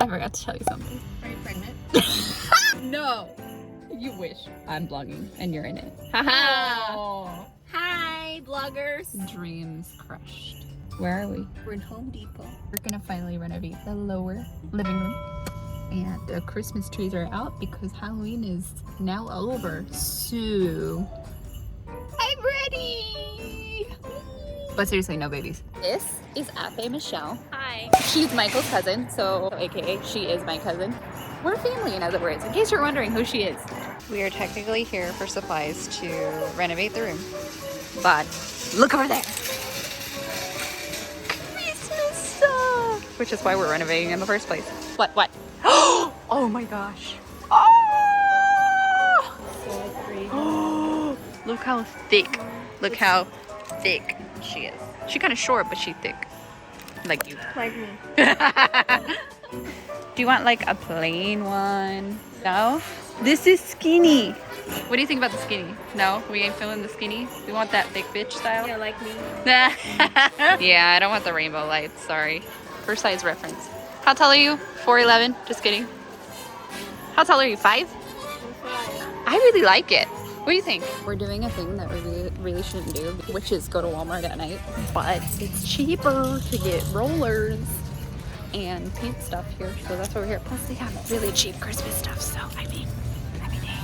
I forgot to tell you something. Are you pregnant? No! You wish. I'm vlogging and you're in it. Haha! Oh. Hi, vloggers. Dreams crushed. Where are we? We're in Home Depot. We're gonna finally renovate the lower living room. And the Christmas trees are out because Halloween is now over. So I'm ready! But seriously, no babies. This is Afe Michelle. Hi. She's Michael's cousin, so AKA she is my cousin. We're family, in other words, in case you're wondering who she is. We are technically here for supplies to renovate the room. But look over there. Christmas stuff! Which is why we're renovating in the first place. What? Oh my gosh. Oh! So pretty. Oh! Look how thick. Look how thick she is. She's kind of short, but she's thick. Like you. Like me. Do you want like a plain one? No? This is skinny. What do you think about the skinny? No? We ain't feeling the skinny? We want that thick bitch style? Yeah, like me. Yeah, I don't want the rainbow lights. Sorry. For size reference. How tall are you? 4'11"? Just kidding. How tall are you? 5? I'm 5. I really like it. What do you think? We're doing a thing that we really shouldn't do, which is go to Walmart at night. But it's cheaper to get rollers and paint stuff here, so that's why we're here. Plus they have really cheap Christmas stuff, so I mean, hey.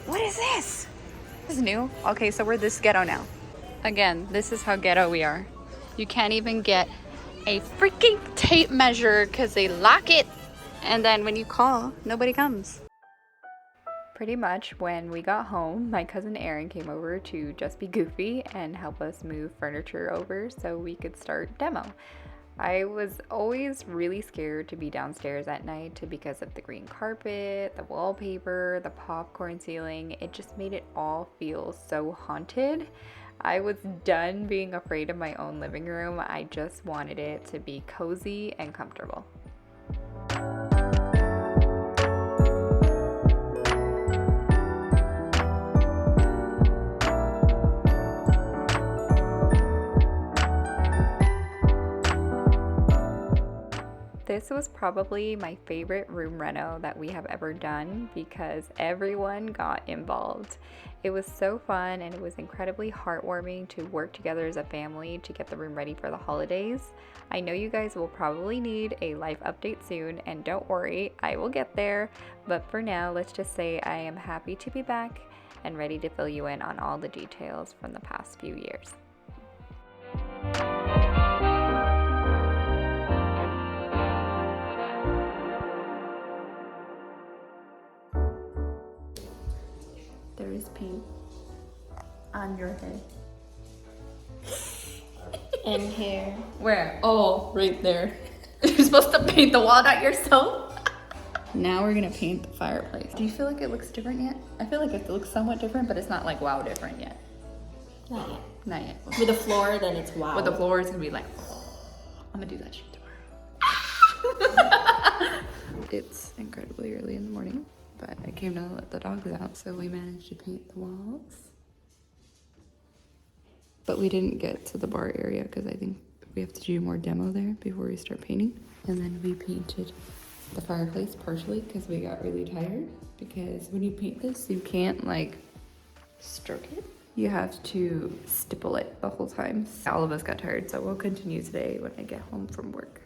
What is this? This is new. Okay, so we're this ghetto now. Again, this is how ghetto we are. You can't even get a freaking tape measure because they lock it, and then when you call, nobody comes. Pretty much when we got home, my cousin Erin came over to just be goofy and help us move furniture over so we could start demo. I was always really scared to be downstairs at night because of the green carpet, the wallpaper, the popcorn ceiling. It just made it all feel so haunted. I was done being afraid of my own living room. I just wanted it to be cozy and comfortable. This was probably my favorite room reno that we have ever done because everyone got involved. It was so fun and it was incredibly heartwarming to work together as a family to get the room ready for the holidays. I know you guys will probably need a life update soon, and don't worry, I will get there. But for now, let's just say I am happy to be back and ready to fill you in on all the details from the past few years. There is paint on your head. And here. Where? Oh, right there. You're supposed to paint the wall, not yourself. Now we're gonna paint the fireplace. Do you feel like it looks different yet? I feel like it looks somewhat different, but it's not like wow different yet. Not yet. Not yet. With the floor, then it's wow. With the floor, it's gonna be like, oh, I'm gonna do that shit tomorrow. It's incredibly early in the morning, but I came to let the dogs out, so we managed to paint the walls. But we didn't get to the bar area because I think we have to do more demo there before we start painting. And then we painted the fireplace partially because we got really tired. Because when you paint this, you can't like stroke it. You have to stipple it the whole time. All of us got tired, so we'll continue today when I get home from work.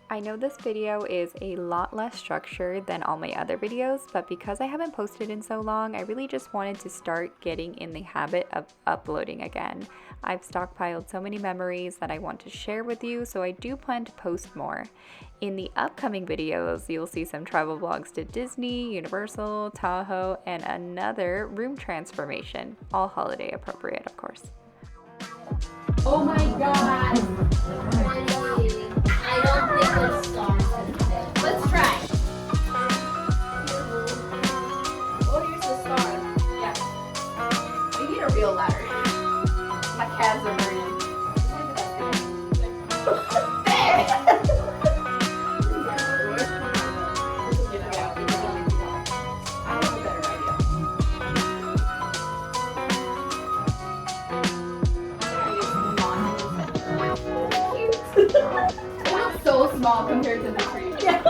I know this video is a lot less structured than all my other videos, but because I haven't posted in so long, I really just wanted to start getting in the habit of uploading again. I've stockpiled so many memories that I want to share with you, so I do plan to post more. In the upcoming videos, you'll see some travel vlogs to Disney, Universal, Tahoe, and another room transformation, all holiday appropriate, of course. Oh my god! I don't think there's stars in there. Let's try. Oh, here's the star. Yeah. We need a real ladder. My calves are burning. There! compared to the tree. Yeah.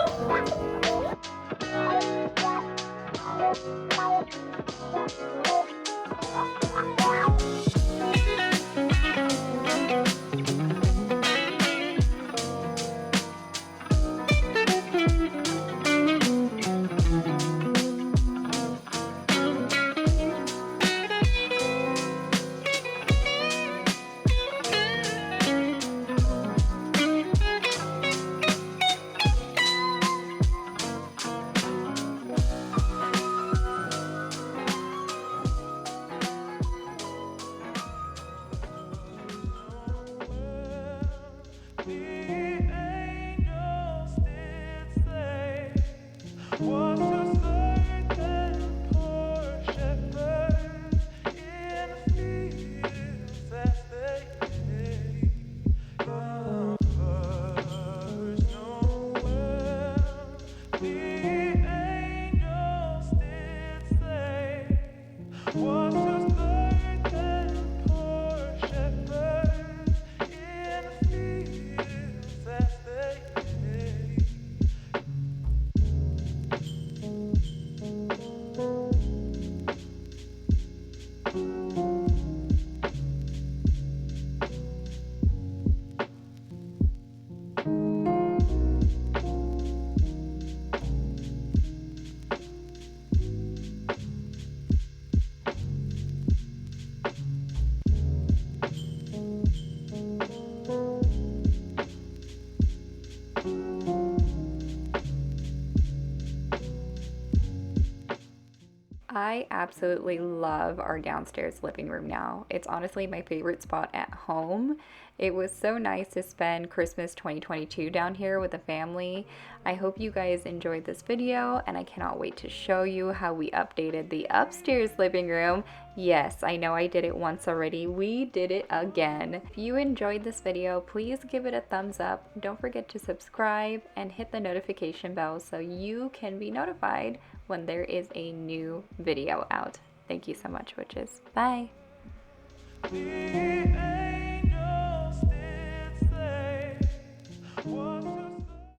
I absolutely love our downstairs living room now. It's honestly my favorite spot at home. It was so nice to spend Christmas 2022 down here with the family. I hope you guys enjoyed this video, and I cannot wait to show you how we updated the upstairs living room. Yes, I know I did it once already. We did it again. If you enjoyed this video, please give it a thumbs up. Don't forget to subscribe and hit the notification bell so you can be notified when there is a new video out. Thank you so much, witches. Bye.